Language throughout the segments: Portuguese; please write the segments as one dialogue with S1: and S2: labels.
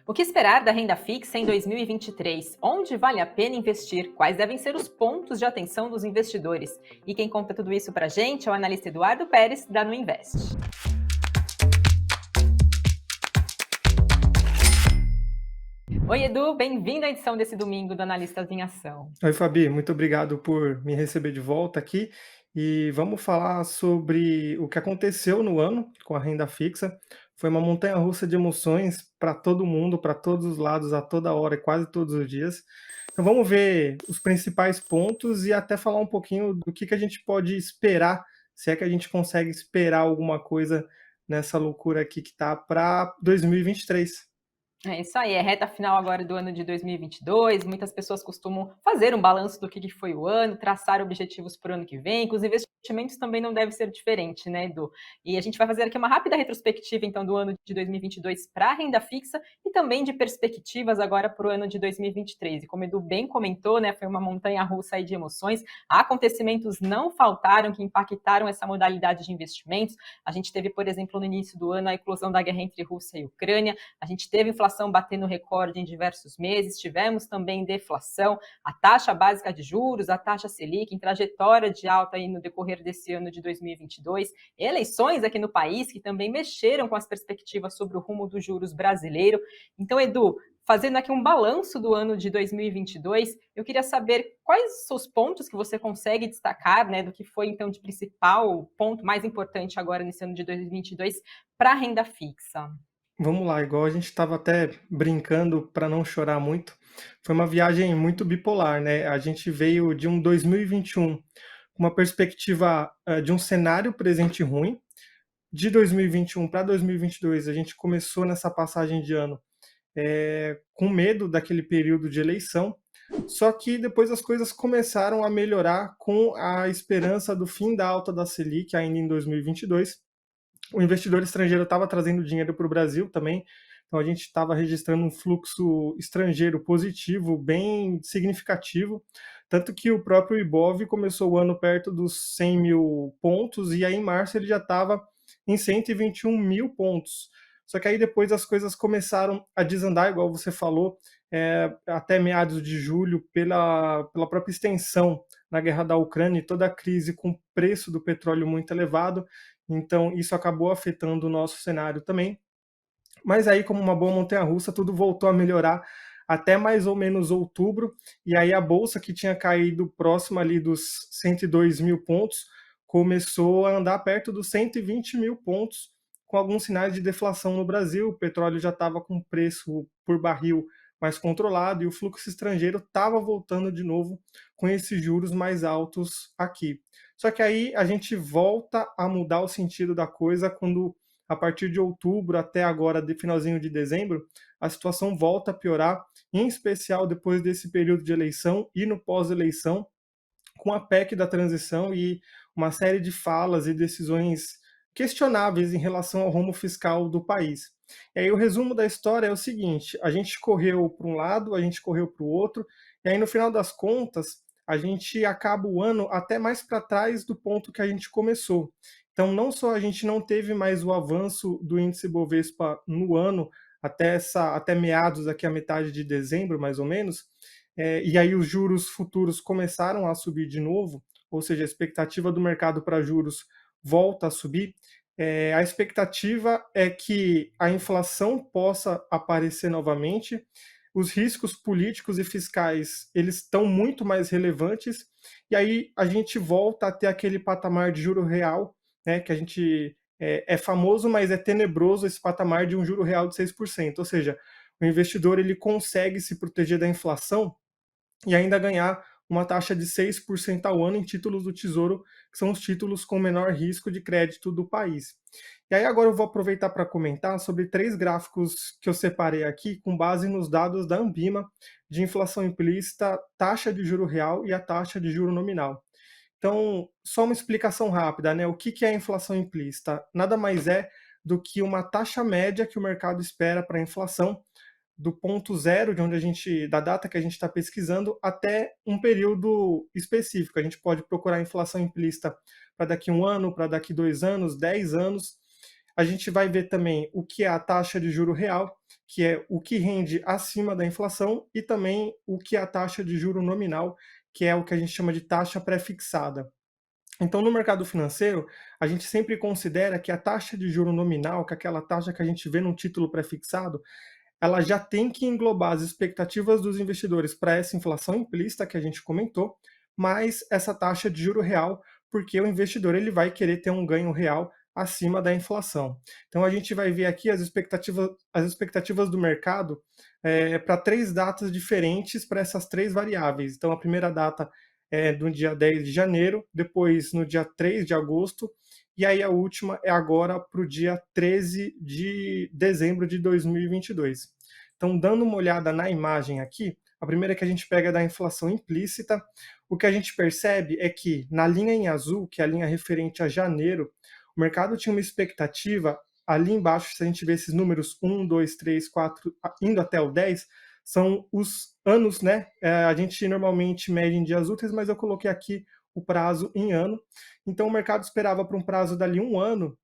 S1: O que esperar da renda fixa em 2023? Onde vale a pena investir? Quais devem ser os pontos de atenção dos investidores? E quem conta tudo isso para a gente é o analista Eduardo Pérez, da Nuinvest. Oi, Edu, bem-vindo à edição desse domingo do Analistas em Ação.
S2: Oi, Fabi, muito obrigado por me receber de volta aqui. E vamos falar sobre o que aconteceu no ano com a renda fixa. Foi uma montanha-russa de emoções para todo mundo, para todos os lados, a toda hora, e quase todos os dias. Então vamos ver os principais pontos e até falar um pouquinho do que a gente pode esperar, se é que a gente consegue esperar alguma coisa nessa loucura aqui que tá para 2023.
S1: É isso aí, é reta final agora do ano de 2022. Muitas pessoas costumam fazer um balanço do que foi o ano, traçar objetivos para o ano que vem. Com os investimentos também não deve ser diferente, né, Edu? E a gente vai fazer aqui uma rápida retrospectiva, então, do ano de 2022 para a renda fixa e também de perspectivas agora para o ano de 2023. E como o Edu bem comentou, né, foi uma montanha-russa aí de emoções. Acontecimentos não faltaram que impactaram essa modalidade de investimentos. A gente teve, por exemplo, no início do ano, a eclosão da guerra entre Rússia e Ucrânia. A gente teve inflação batendo recorde em diversos meses, tivemos também deflação, a taxa básica de juros, a taxa Selic em trajetória de alta aí no decorrer desse ano de 2022, eleições aqui no país que também mexeram com as perspectivas sobre o rumo dos juros brasileiro. Então, Edu, fazendo aqui um balanço do ano de 2022, eu queria saber quais os pontos que você consegue destacar, né, do que foi então de principal ponto mais importante agora nesse ano de 2022 para a renda fixa.
S2: Vamos lá, igual a gente estava até brincando para não chorar muito, foi uma viagem muito bipolar, né? A gente veio de um 2021 com uma perspectiva de um cenário presente ruim. De 2021 para 2022, a gente começou nessa passagem de ano com medo daquele período de eleição, só que depois as coisas começaram a melhorar com a esperança do fim da alta da Selic ainda em 2022. O investidor estrangeiro estava trazendo dinheiro para o Brasil também, então a gente estava registrando um fluxo estrangeiro positivo bem significativo, tanto que o próprio Ibov começou o ano perto dos 100 mil pontos e aí em março ele já estava em 121 mil pontos. Só que aí depois as coisas começaram a desandar, igual você falou, até meados de julho, pela própria extensão na guerra da Ucrânia e toda a crise com o preço do petróleo muito elevado. Então, isso acabou afetando o nosso cenário também. Mas aí, como uma boa montanha-russa, tudo voltou a melhorar até mais ou menos outubro. E aí a bolsa, que tinha caído próximo ali dos 102 mil pontos, começou a andar perto dos 120 mil pontos, com alguns sinais de deflação no Brasil. O petróleo já estava com preço por barril mais controlado e o fluxo estrangeiro estava voltando de novo com esses juros mais altos aqui. Só que aí a gente volta a mudar o sentido da coisa quando, a partir de outubro até agora, de finalzinho de dezembro, a situação volta a piorar, em especial depois desse período de eleição e no pós-eleição, com a PEC da transição e uma série de falas e decisões questionáveis em relação ao rumo fiscal do país. E aí o resumo da história é o seguinte: a gente correu para um lado, a gente correu para o outro, e aí no final das contas a gente acaba o ano até mais para trás do ponto que a gente começou. Então não só a gente não teve mais o avanço do índice Bovespa no ano até meados aqui a metade de dezembro mais ou menos, e aí os juros futuros começaram a subir de novo, ou seja, a expectativa do mercado para juros volta a subir. A expectativa é que a inflação possa aparecer novamente, os riscos políticos e fiscais eles estão muito mais relevantes, e aí a gente volta a ter aquele patamar de juro real, né, que a gente é famoso, mas é tenebroso esse patamar de um juro real de 6%, ou seja, o investidor ele consegue se proteger da inflação e ainda ganhar uma taxa de 6% ao ano em títulos do Tesouro, que são os títulos com menor risco de crédito do país. E aí agora eu vou aproveitar para comentar sobre três gráficos que eu separei aqui com base nos dados da Anbima de inflação implícita, taxa de juro real e a taxa de juro nominal. Então, só uma explicação rápida, né? O que é a inflação implícita? Nada mais é do que uma taxa média que o mercado espera para a inflação do ponto zero, de onde a gente, da data que a gente está pesquisando, até um período específico. A gente pode procurar inflação implícita para daqui 1 ano, para daqui 2 anos, 10 anos. A gente vai ver também o que é a taxa de juro real, que é o que rende acima da inflação, e também o que é a taxa de juro nominal, que é o que a gente chama de taxa pré-fixada. Então, no mercado financeiro, a gente sempre considera que a taxa de juro nominal, que é aquela taxa que a gente vê num título pré-fixado, ela já tem que englobar as expectativas dos investidores para essa inflação implícita que a gente comentou, mais essa taxa de juro real, porque o investidor ele vai querer ter um ganho real acima da inflação. Então a gente vai ver aqui as expectativas do mercado para três datas diferentes para essas três variáveis. Então a primeira data é do dia 10 de janeiro, depois no dia 3 de agosto, e aí a última é agora para o dia 13 de dezembro de 2022. Então, dando uma olhada na imagem aqui, a primeira que a gente pega é da inflação implícita. O que a gente percebe é que na linha em azul, que é a linha referente a janeiro, o mercado tinha uma expectativa ali embaixo, se a gente vê esses números 1, 2, 3, 4, indo até o 10, são os anos, né? A gente normalmente mede em dias úteis, mas eu coloquei aqui o prazo em ano. Então o mercado esperava para um prazo dali um ano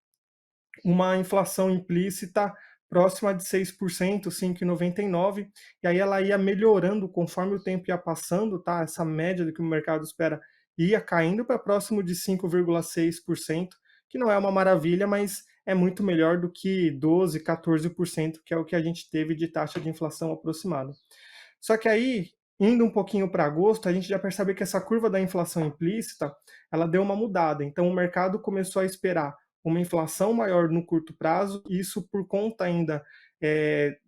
S2: uma inflação implícita próxima de 6%, 5,99%, e aí ela ia melhorando conforme o tempo ia passando, tá? Essa média do que o mercado espera ia caindo para próximo de 5,6%, que não é uma maravilha, mas é muito melhor do que 12, 14%, que é o que a gente teve de taxa de inflação aproximada. Só que aí, indo um pouquinho para agosto, a gente já percebe que essa curva da inflação implícita, ela deu uma mudada. Então o mercado começou a esperar uma inflação maior no curto prazo, e isso por conta ainda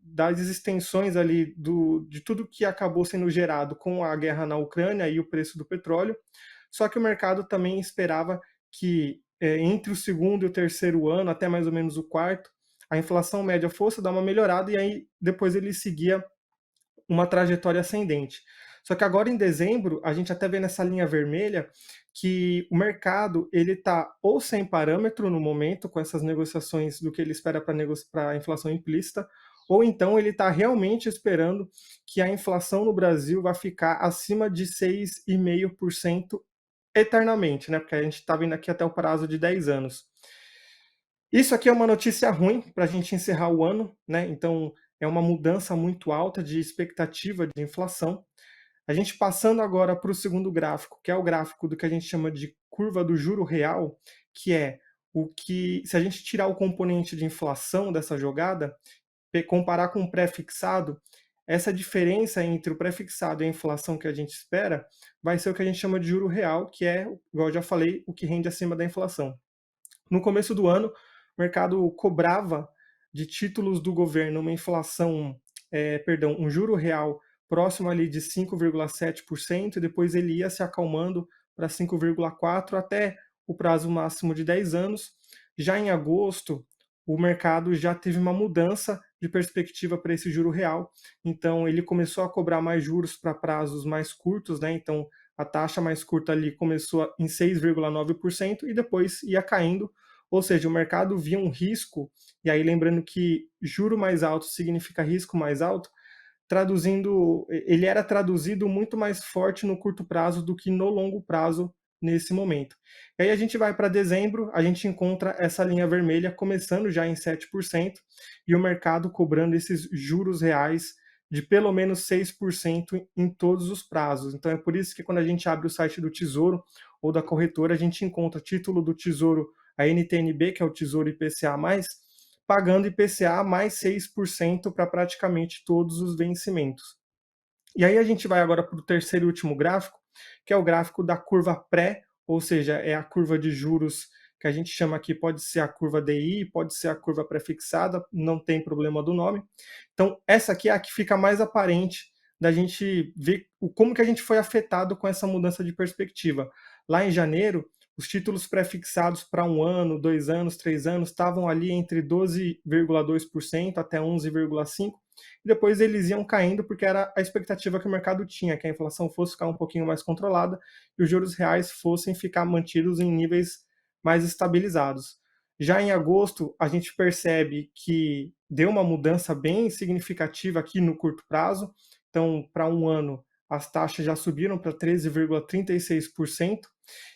S2: das extensões ali de tudo que acabou sendo gerado com a guerra na Ucrânia e o preço do petróleo. Só que o mercado também esperava que entre o segundo e o terceiro ano, até mais ou menos o quarto, a inflação média fosse dar uma melhorada, e aí depois ele seguia uma trajetória ascendente. Só que agora em dezembro, a gente até vê nessa linha vermelha que o mercado ele está ou sem parâmetro no momento, com essas negociações do que ele espera para a inflação implícita, ou então ele está realmente esperando que a inflação no Brasil vai ficar acima de 6,5% eternamente, né? Porque a gente está vendo aqui até o prazo de 10 anos. Isso aqui é uma notícia ruim para a gente encerrar o ano, né? Então, é uma mudança muito alta de expectativa de inflação. A gente passando agora para o segundo gráfico, que é o gráfico do que a gente chama de curva do juro real, que é o que, se a gente tirar o componente de inflação dessa jogada, comparar com o pré-fixado, essa diferença entre o pré-fixado e a inflação que a gente espera vai ser o que a gente chama de juro real, que é, igual eu já falei, o que rende acima da inflação. No começo do ano, o mercado cobrava de títulos do governo uma inflação, um juro real próximo ali de 5,7%, e depois ele ia se acalmando para 5,4% até o prazo máximo de 10 anos. Já em agosto, o mercado já teve uma mudança de perspectiva para esse juro real, então ele começou a cobrar mais juros para prazos mais curtos, né? Então a taxa mais curta ali começou em 6,9% e depois ia caindo, ou seja, o mercado via um risco, e aí lembrando que juro mais alto significa risco mais alto, traduzindo, ele era traduzido muito mais forte no curto prazo do que no longo prazo nesse momento. E aí a gente vai para dezembro, a gente encontra essa linha vermelha começando já em 7% e o mercado cobrando esses juros reais de pelo menos 6% em todos os prazos. Então é por isso que quando a gente abre o site do Tesouro ou da corretora, a gente encontra título do Tesouro, a NTNB, que é o Tesouro IPCA+, pagando IPCA mais 6% para praticamente todos os vencimentos. E aí a gente vai agora para o terceiro e último gráfico, que é o gráfico da curva pré, ou seja, é a curva de juros que a gente chama aqui, pode ser a curva DI, pode ser a curva pré-fixada, não tem problema do nome. Então, essa aqui é a que fica mais aparente da gente ver como que a gente foi afetado com essa mudança de perspectiva. Lá em janeiro, os títulos pré-fixados para 1 ano, 2 anos, 3 anos estavam ali entre 12,2% até 11,5%, e depois eles iam caindo porque era a expectativa que o mercado tinha, que a inflação fosse ficar um pouquinho mais controlada e os juros reais fossem ficar mantidos em níveis mais estabilizados. Já em agosto, a gente percebe que deu uma mudança bem significativa aqui no curto prazo. Então, para 1 ano, as taxas já subiram para 13,36%.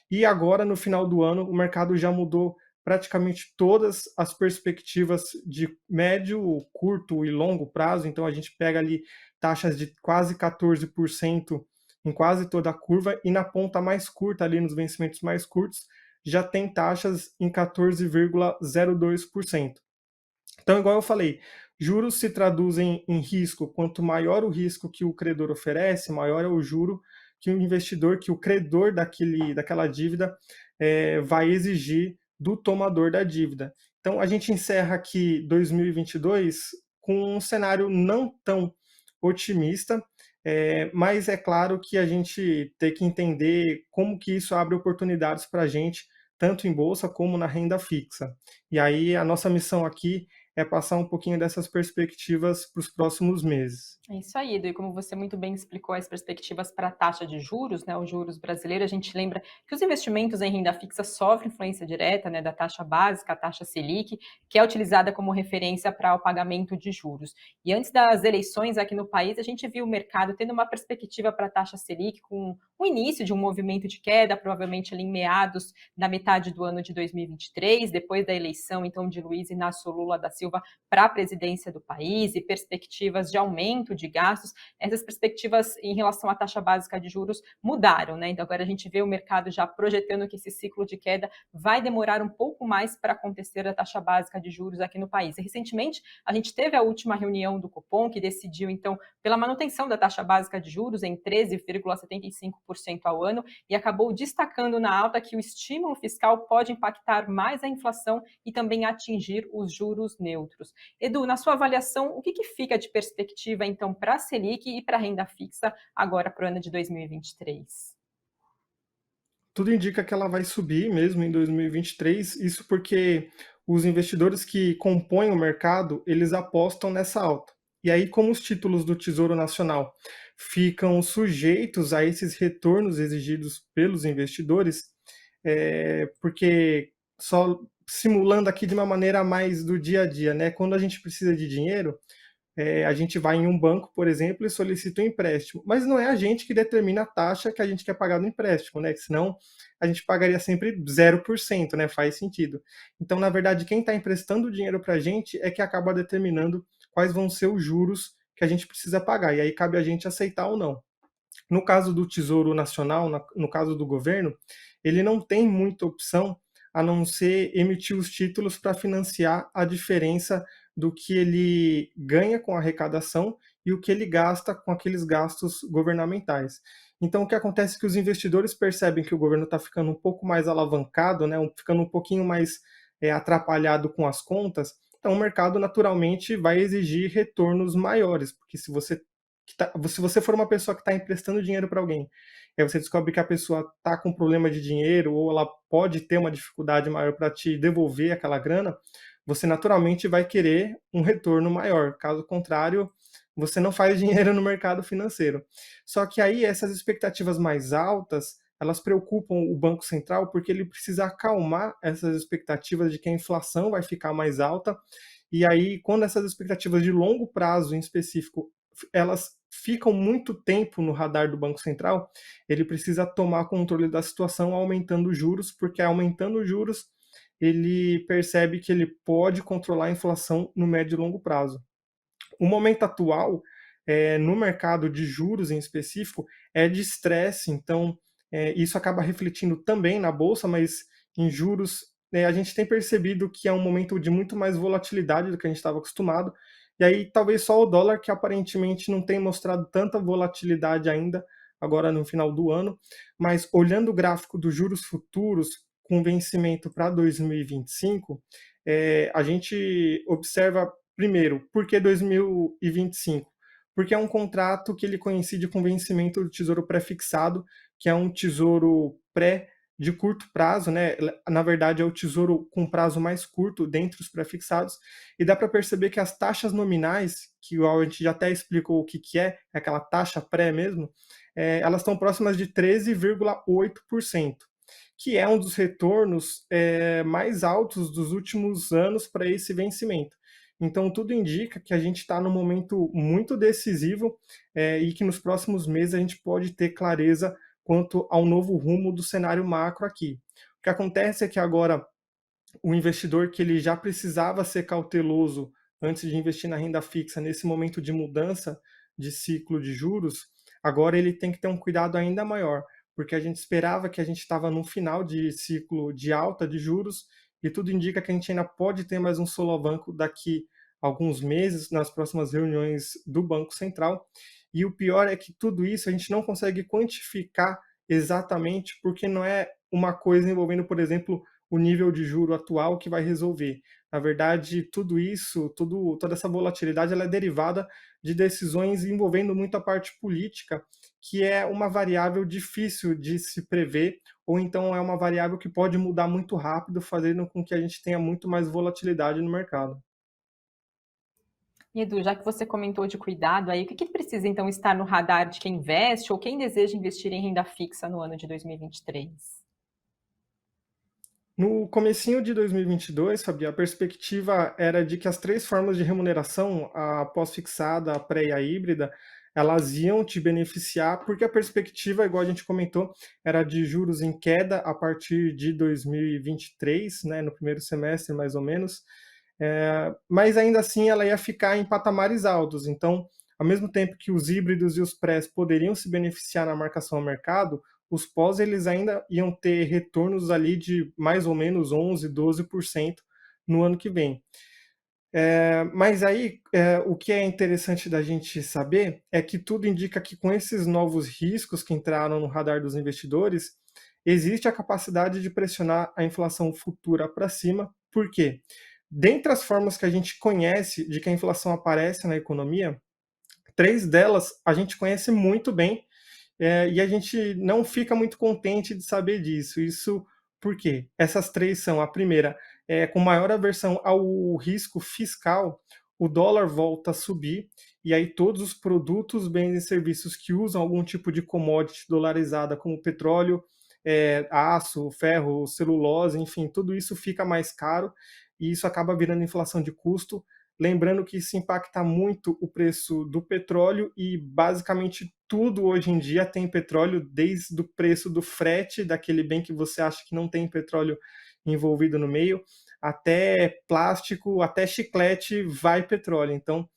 S2: E agora, no final do ano, o mercado já mudou praticamente todas as perspectivas de médio, curto e longo prazo, então a gente pega ali taxas de quase 14% em quase toda a curva, e na ponta mais curta, ali nos vencimentos mais curtos, já tem taxas em 14,02%. Então, igual eu falei, juros se traduzem em risco. Quanto maior o risco que o credor oferece, maior é o juro que o investidor, que o credor daquela dívida vai exigir do tomador da dívida. Então, a gente encerra aqui 2022 com um cenário não tão otimista, mas é claro que a gente tem que entender como que isso abre oportunidades para a gente, tanto em bolsa como na renda fixa. E aí a nossa missão aqui é passar um pouquinho dessas perspectivas para os próximos meses.
S1: É isso aí, Edu, e como você muito bem explicou as perspectivas para a taxa de juros, né, os juros brasileiros, a gente lembra que os investimentos em renda fixa sofrem influência direta, né, da taxa básica, a taxa Selic, que é utilizada como referência para o pagamento de juros. E antes das eleições aqui no país, a gente viu o mercado tendo uma perspectiva para a taxa Selic com o início de um movimento de queda, provavelmente ali em meados da metade do ano de 2023, depois da eleição, então, de Luiz Inácio Lula da Silva para a presidência do país e perspectivas de aumento de gastos, essas perspectivas em relação à taxa básica de juros mudaram, né? Então agora a gente vê o mercado já projetando que esse ciclo de queda vai demorar um pouco mais para acontecer a taxa básica de juros aqui no país. E recentemente a gente teve a última reunião do Copom, que decidiu então pela manutenção da taxa básica de juros em 13,75% ao ano, e acabou destacando na alta que o estímulo fiscal pode impactar mais a inflação e também atingir os juros neutros. Edu, na sua avaliação, o que fica de perspectiva, então, para a Selic e para a renda fixa agora para o ano de 2023?
S2: Tudo indica que ela vai subir mesmo em 2023, isso porque os investidores que compõem o mercado, eles apostam nessa alta. E aí, como os títulos do Tesouro Nacional ficam sujeitos a esses retornos exigidos pelos investidores, porque só simulando aqui de uma maneira mais do dia a dia, né? Quando a gente precisa de dinheiro, a gente vai em um banco, por exemplo, e solicita um empréstimo. Mas não é a gente que determina a taxa que a gente quer pagar no empréstimo, né? Senão a gente pagaria sempre 0%, né? Faz sentido. Então, na verdade, quem está emprestando dinheiro para a gente é que acaba determinando quais vão ser os juros que a gente precisa pagar. E aí cabe a gente aceitar ou não. No caso do Tesouro Nacional, no caso do governo, ele não tem muita opção a não ser emitir os títulos para financiar a diferença do que ele ganha com a arrecadação e o que ele gasta com aqueles gastos governamentais. Então, o que acontece é que os investidores percebem que o governo está ficando um pouco mais alavancado, né, ficando um pouquinho mais atrapalhado com as contas, então o mercado naturalmente vai exigir retornos maiores, porque se você for uma pessoa que está emprestando dinheiro para alguém, e aí você descobre que a pessoa está com problema de dinheiro ou ela pode ter uma dificuldade maior para te devolver aquela grana, você naturalmente vai querer um retorno maior. Caso contrário, você não faz dinheiro no mercado financeiro. Só que aí essas expectativas mais altas, elas preocupam o Banco Central porque ele precisa acalmar essas expectativas de que a inflação vai ficar mais alta. E aí, quando essas expectativas de longo prazo, em específico, elas ficam muito tempo no radar do Banco Central, ele precisa tomar controle da situação aumentando os juros, porque aumentando os juros, ele percebe que ele pode controlar a inflação no médio e longo prazo. O momento atual, no mercado de juros em específico, é de estresse, então isso acaba refletindo também na bolsa, mas em juros a gente tem percebido que é um momento de muito mais volatilidade do que a gente estava acostumado, e aí talvez só o dólar, que aparentemente não tem mostrado tanta volatilidade ainda, agora no final do ano, mas olhando o gráfico dos juros futuros com vencimento para 2025, a gente observa, primeiro, por que 2025? Porque é um contrato que ele coincide com o vencimento do tesouro pré-fixado, que é um tesouro pré de curto prazo, né? Na verdade, é o tesouro com prazo mais curto dentre os pré-fixados, e dá para perceber que as taxas nominais, que a gente já até explicou o que é aquela taxa pré mesmo, elas estão próximas de 13,8%, que é um dos retornos mais altos dos últimos anos para esse vencimento. Então, tudo indica que a gente está num momento muito decisivo e que nos próximos meses a gente pode ter clareza quanto ao novo rumo do cenário macro aqui. O que acontece é que agora o investidor que ele já precisava ser cauteloso antes de investir na renda fixa nesse momento de mudança de ciclo de juros, agora ele tem que ter um cuidado ainda maior, porque a gente esperava que a gente estava no final de ciclo de alta de juros e tudo indica que a gente ainda pode ter mais um solavanco daqui a alguns meses nas próximas reuniões do Banco Central. E o pior é que tudo isso a gente não consegue quantificar exatamente, porque não é uma coisa envolvendo, por exemplo, o nível de juro atual que vai resolver. Na verdade, tudo isso, toda essa volatilidade, ela é derivada de decisões envolvendo muito a parte política, que é uma variável difícil de se prever, ou então é uma variável que pode mudar muito rápido, fazendo com que a gente tenha muito mais volatilidade no mercado.
S1: E Edu, já que você comentou de cuidado aí, o que que precisa então estar no radar de quem investe ou quem deseja investir em renda fixa no ano de 2023?
S2: No comecinho de 2022, Fabi, a perspectiva era de que as três formas de remuneração, a pós-fixada, a pré e a híbrida, elas iam te beneficiar, porque a perspectiva, igual a gente comentou, era de juros em queda a partir de 2023, né, no primeiro semestre mais ou menos, mas ainda assim ela ia ficar em patamares altos. Então, ao mesmo tempo que os híbridos e os prés poderiam se beneficiar na marcação ao mercado, os pós eles ainda iam ter retornos ali de mais ou menos 11, 12% no ano que vem. Mas aí, o que é interessante da gente saber é que tudo indica que com esses novos riscos que entraram no radar dos investidores, existe a capacidade de pressionar a inflação futura para cima. Por quê? Dentre as formas que a gente conhece de que a inflação aparece na economia, três delas a gente conhece muito bem e a gente não fica muito contente de saber disso. Isso por quê? Essas três são: a primeira, com maior aversão ao risco fiscal, o dólar volta a subir, e aí todos os produtos, bens e serviços que usam algum tipo de commodity dolarizada, como petróleo, aço, ferro, celulose, enfim, tudo isso fica mais caro, e isso acaba virando inflação de custo. Lembrando que isso impacta muito o preço do petróleo e basicamente tudo hoje em dia tem petróleo, desde o preço do frete, daquele bem que você acha que não tem petróleo envolvido no meio, até plástico, até chiclete vai petróleo. Então,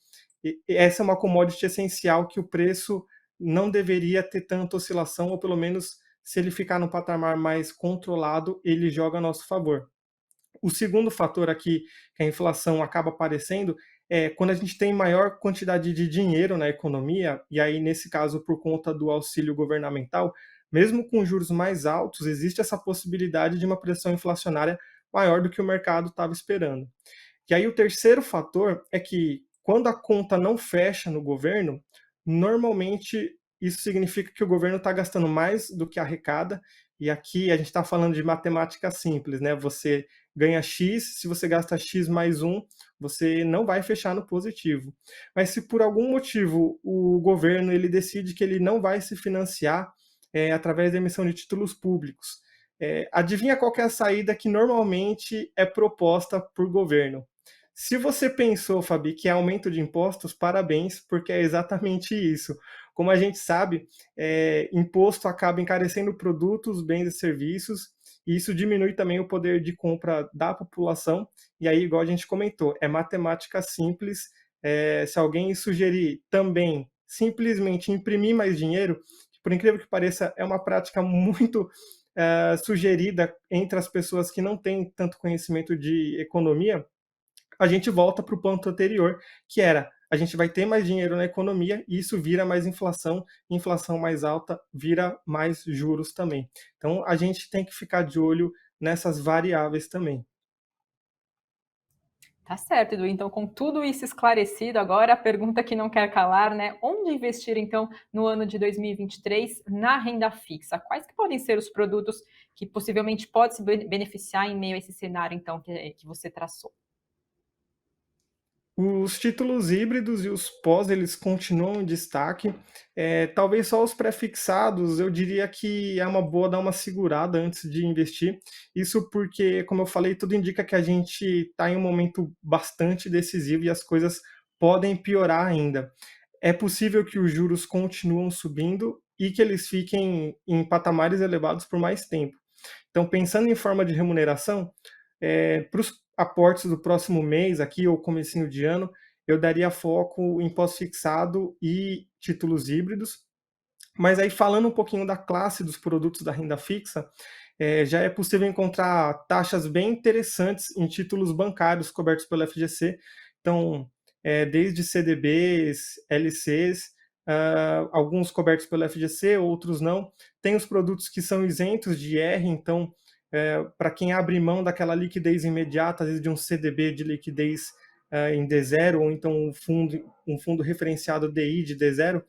S2: essa é uma commodity essencial que o preço não deveria ter tanta oscilação, ou pelo menos se ele ficar no patamar mais controlado, ele joga a nosso favor. O segundo fator aqui que a inflação acaba aparecendo é quando a gente tem maior quantidade de dinheiro na economia, e aí, nesse caso, por conta do auxílio governamental, mesmo com juros mais altos, existe essa possibilidade de uma pressão inflacionária maior do que o mercado estava esperando. E aí, o terceiro fator é que, quando a conta não fecha no governo, normalmente isso significa que o governo está gastando mais do que arrecada, e aqui a gente está falando de matemática simples, né? Você ganha X, se você gasta X mais um, você não vai fechar no positivo. Mas se por algum motivo o governo ele decide que ele não vai se financiar através da emissão de títulos públicos, adivinha qual que é a saída que normalmente é proposta por governo? Se você pensou, Fabi, que é aumento de impostos, parabéns, porque é exatamente isso. Como a gente sabe, imposto acaba encarecendo produtos, bens e serviços, e isso diminui também o poder de compra da população. E aí, igual a gente comentou, é matemática simples. Se alguém sugerir também simplesmente imprimir mais dinheiro, que por incrível que pareça, é uma prática muito sugerida entre as pessoas que não têm tanto conhecimento de economia, a gente volta para o ponto anterior, que era: a gente vai ter mais dinheiro na economia e isso vira mais inflação, inflação mais alta vira mais juros também. Então a gente tem que ficar de olho nessas variáveis também.
S1: Tá certo, Edu. Então, com tudo isso esclarecido, agora a pergunta que não quer calar, né? Onde investir, então, no ano de 2023 na renda fixa? Quais que podem ser os produtos que possivelmente pode se beneficiar em meio a esse cenário, então, que você traçou?
S2: Os títulos híbridos e os pós, eles continuam em destaque. Talvez só os pré-fixados, eu diria que é uma boa dar uma segurada antes de investir. Isso porque, como eu falei, tudo indica que a gente está em um momento bastante decisivo e as coisas podem piorar ainda. É possível que os juros continuam subindo e que eles fiquem em patamares elevados por mais tempo. Então, pensando em forma de remuneração, Para os aportes do próximo mês aqui ou comecinho de ano, eu daria foco em pós-fixado e títulos híbridos. Mas aí falando um pouquinho da classe dos produtos da renda fixa, já é possível encontrar taxas bem interessantes em títulos bancários cobertos pelo FGC. Então, desde CDBs, LCs, alguns cobertos pelo FGC, outros não. Tem os produtos que são isentos de IR, então, para quem abre mão daquela liquidez imediata, às vezes de um CDB de liquidez em D0, ou então um fundo referenciado DI de D0,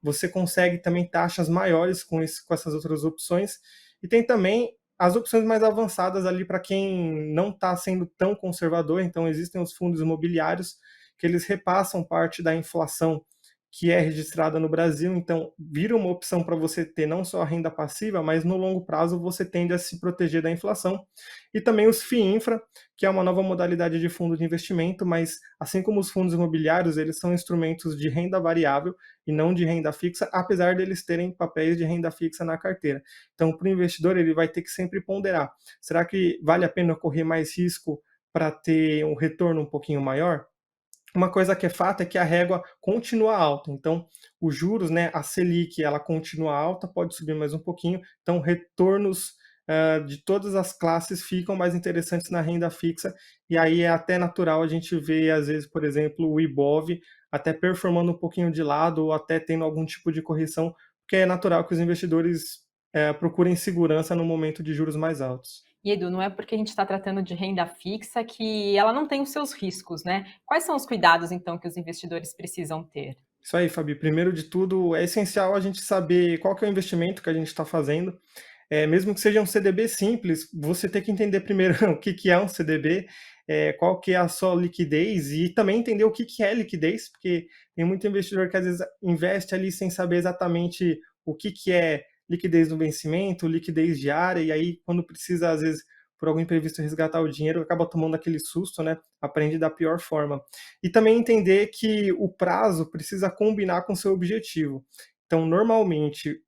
S2: você consegue também taxas maiores com essas outras opções. E tem também as opções mais avançadas ali para quem não está sendo tão conservador. Então, existem os fundos imobiliários que eles repassam parte da inflação que é registrada no Brasil, então vira uma opção para você ter não só a renda passiva, mas no longo prazo você tende a se proteger da inflação. E também os FIINFRA, que é uma nova modalidade de fundo de investimento, mas assim como os fundos imobiliários, eles são instrumentos de renda variável e não de renda fixa, apesar deles terem papéis de renda fixa na carteira. Então, para o investidor, ele vai ter que sempre ponderar: será que vale a pena correr mais risco para ter um retorno um pouquinho maior? Uma coisa que é fato é que a régua continua alta, então os juros, né, a Selic, ela continua alta, pode subir mais um pouquinho, então retornos de todas as classes ficam mais interessantes na renda fixa, e aí é até natural a gente ver, às vezes, por exemplo, o Ibov até performando um pouquinho de lado, ou até tendo algum tipo de correção, porque é natural que os investidores procurem segurança no momento de juros mais altos.
S1: E Edu, não é porque a gente está tratando de renda fixa que ela não tem os seus riscos, né? Quais são os cuidados, então, que os investidores precisam ter?
S2: Isso aí, Fabi. Primeiro de tudo, é essencial a gente saber qual que é o investimento que a gente está fazendo. Mesmo que seja um CDB simples, você tem que entender primeiro o que, que é um CDB, qual que é a sua liquidez e também entender o que, que é liquidez, porque tem muito investidor que às vezes investe ali sem saber exatamente o que, que é liquidez no vencimento, liquidez diária, e aí quando precisa, às vezes, por algum imprevisto resgatar o dinheiro, acaba tomando aquele susto, né? Aprende da pior forma. E também entender que o prazo precisa combinar com o seu objetivo. Então, normalmente,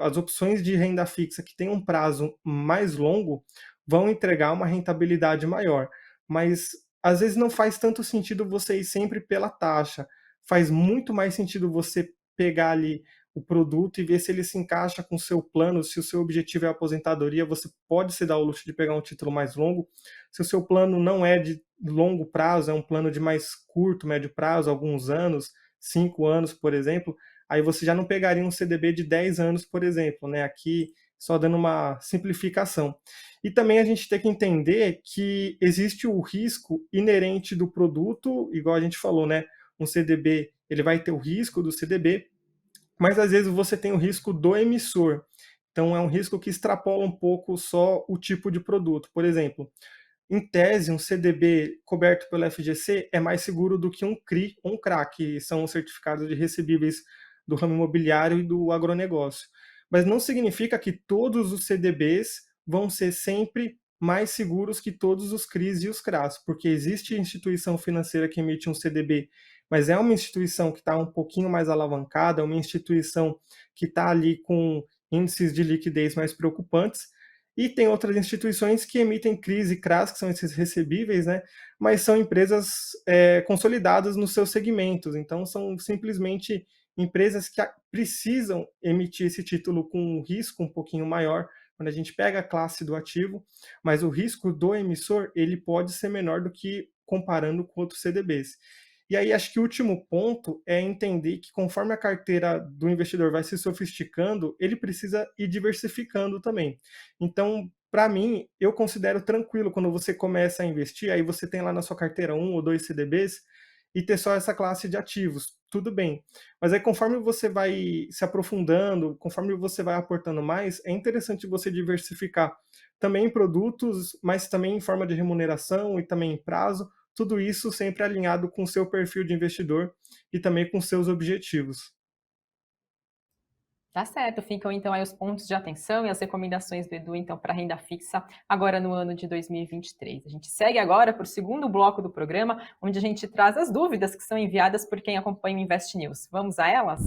S2: as opções de renda fixa que têm um prazo mais longo vão entregar uma rentabilidade maior, mas às vezes não faz tanto sentido você ir sempre pela taxa. Faz muito mais sentido você pegar ali o produto e ver se ele se encaixa com o seu plano. Se o seu objetivo é a aposentadoria, você pode se dar o luxo de pegar um título mais longo. Se o seu plano não é de longo prazo, é um plano de mais curto, médio prazo, alguns anos, 5 anos, por exemplo, aí você já não pegaria um CDB de 10 anos, por exemplo, né? Aqui só dando uma simplificação. E também a gente tem que entender que existe o risco inerente do produto, igual a gente falou, né? Um CDB, ele vai ter o risco do CDB, mas às vezes você tem o risco do emissor. Então é um risco que extrapola um pouco só o tipo de produto. Por exemplo, em tese, um CDB coberto pelo FGC é mais seguro do que um CRI ou um CRA, que são os certificados de recebíveis do ramo imobiliário e do agronegócio. Mas não significa que todos os CDBs vão ser sempre mais seguros que todos os CRIs e os CRAs, porque existe instituição financeira que emite um CDB, mas é uma instituição que está um pouquinho mais alavancada, é uma instituição que está ali com índices de liquidez mais preocupantes, e tem outras instituições que emitem CRIs e CRAs, que são esses recebíveis, né? Mas são empresas consolidadas nos seus segmentos. Então, são simplesmente empresas que precisam emitir esse título com um risco um pouquinho maior, quando a gente pega a classe do ativo, mas o risco do emissor ele pode ser menor do que comparando com outros CDBs. E aí, acho que o último ponto é entender que conforme a carteira do investidor vai se sofisticando, ele precisa ir diversificando também. Então, para mim, eu considero tranquilo quando você começa a investir, aí você tem lá na sua carteira 1 ou 2 CDBs e ter só essa classe de ativos, tudo bem. Mas aí conforme você vai se aprofundando, conforme você vai aportando mais, é interessante você diversificar também em produtos, mas também em forma de remuneração e também em prazo, tudo isso sempre alinhado com o seu perfil de investidor e também com seus objetivos.
S1: Tá certo, ficam então aí os pontos de atenção e as recomendações do Edu, então, para renda fixa agora no ano de 2023. A gente segue agora para o segundo bloco do programa, onde a gente traz as dúvidas que são enviadas por quem acompanha o Invest News. Vamos a elas?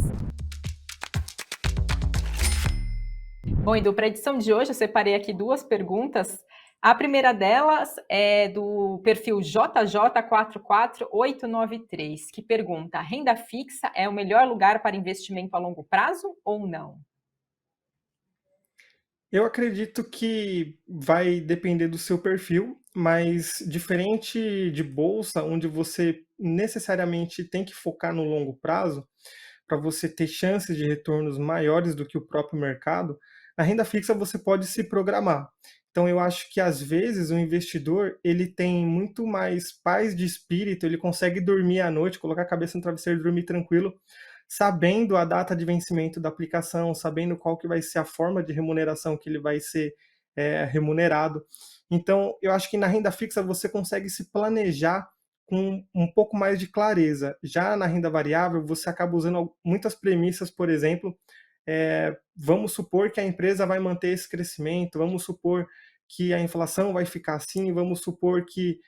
S1: Bom, Edu, para a edição de hoje eu separei aqui duas perguntas A primeira delas é do perfil JJ44893, que pergunta: renda fixa é o melhor lugar para investimento a longo prazo ou não?
S2: Eu acredito que vai depender do seu perfil, mas diferente de bolsa, onde você necessariamente tem que focar no longo prazo, para você ter chances de retornos maiores do que o próprio mercado, na renda fixa você pode se programar. Então eu acho que às vezes o investidor ele tem muito mais paz de espírito, ele consegue dormir à noite, colocar a cabeça no travesseiro e dormir tranquilo, sabendo a data de vencimento da aplicação, sabendo qual que vai ser a forma de remuneração que ele vai ser remunerado. Então eu acho que na renda fixa você consegue se planejar com um pouco mais de clareza. Já na renda variável, você acaba usando muitas premissas, por exemplo, vamos supor que a empresa vai manter esse crescimento, vamos supor que a inflação vai ficar assim, vamos supor que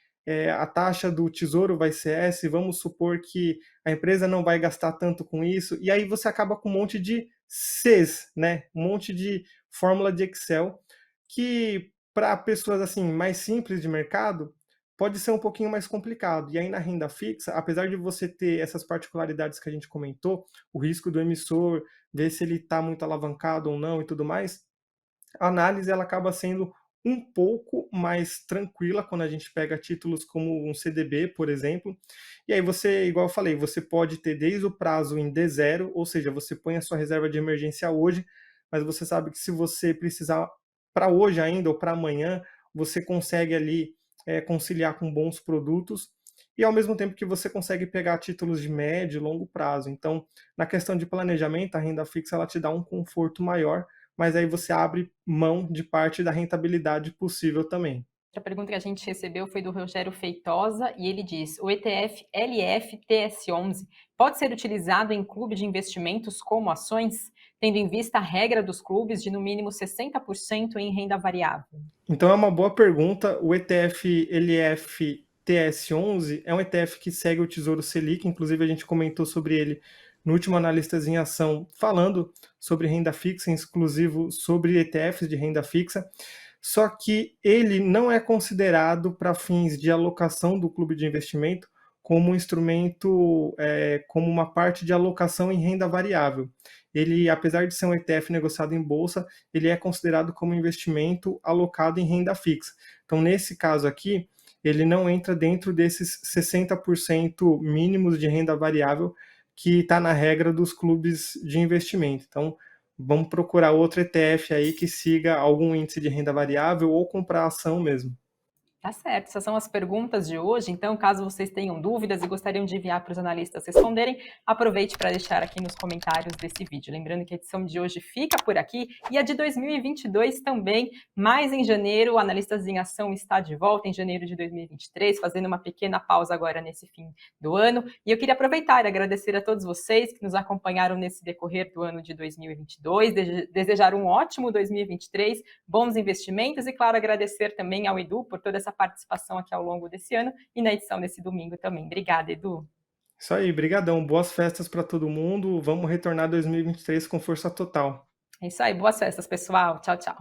S2: a taxa do tesouro vai ser essa, vamos supor que a empresa não vai gastar tanto com isso, e aí você acaba com um monte de Cs, né? Um monte de fórmula de Excel, que para pessoas assim mais simples de mercado, pode ser um pouquinho mais complicado. E aí na renda fixa, apesar de você ter essas particularidades que a gente comentou, o risco do emissor, ver se ele está muito alavancado ou não e tudo mais, a análise ela acaba sendo um pouco mais tranquila quando a gente pega títulos como um CDB, por exemplo. E aí você, igual eu falei, você pode ter desde o prazo em D0, ou seja, você põe a sua reserva de emergência hoje, mas você sabe que se você precisar para hoje ainda ou para amanhã, você consegue ali conciliar com bons produtos e ao mesmo tempo que você consegue pegar títulos de médio e longo prazo. Então, na questão de planejamento, a renda fixa ela te dá um conforto maior, mas aí você abre mão de parte da rentabilidade possível também.
S1: Outra pergunta que a gente recebeu foi do Rogério Feitosa e ele diz: o ETF LFTS11 pode ser utilizado em clube de investimentos como ações, tendo em vista a regra dos clubes de no mínimo 60% em renda variável?
S2: Então é uma boa pergunta. O ETF LFTS11 é um ETF que segue o Tesouro Selic, inclusive a gente comentou sobre ele no último Analistas em Ação, falando sobre renda fixa, exclusivo sobre ETFs de renda fixa. Só que ele não é considerado para fins de alocação do clube de investimento como um instrumento, como uma parte de alocação em renda variável. Ele, apesar de ser um ETF negociado em bolsa, ele é considerado como investimento alocado em renda fixa. Então, nesse caso aqui, ele não entra dentro desses 60% mínimos de renda variável que está na regra dos clubes de investimento. Então, vamos procurar outro ETF aí que siga algum índice de renda variável ou comprar ação mesmo.
S1: Tá certo, essas são as perguntas de hoje. Então, caso vocês tenham dúvidas e gostariam de enviar para os analistas responderem, aproveite para deixar aqui nos comentários desse vídeo. Lembrando que a edição de hoje fica por aqui e a de 2022 também, mas em janeiro, o Analistas em Ação está de volta, em janeiro de 2023, fazendo uma pequena pausa agora nesse fim do ano. E eu queria aproveitar e agradecer a todos vocês que nos acompanharam nesse decorrer do ano de 2022, desejar um ótimo 2023, bons investimentos e, claro, agradecer também ao Edu por toda essa participação aqui ao longo desse ano e na edição desse domingo também. Obrigada, Edu.
S2: Isso aí, brigadão. Boas festas para todo mundo. Vamos retornar 2023 com força total.
S1: É isso aí, boas festas, pessoal. Tchau, tchau.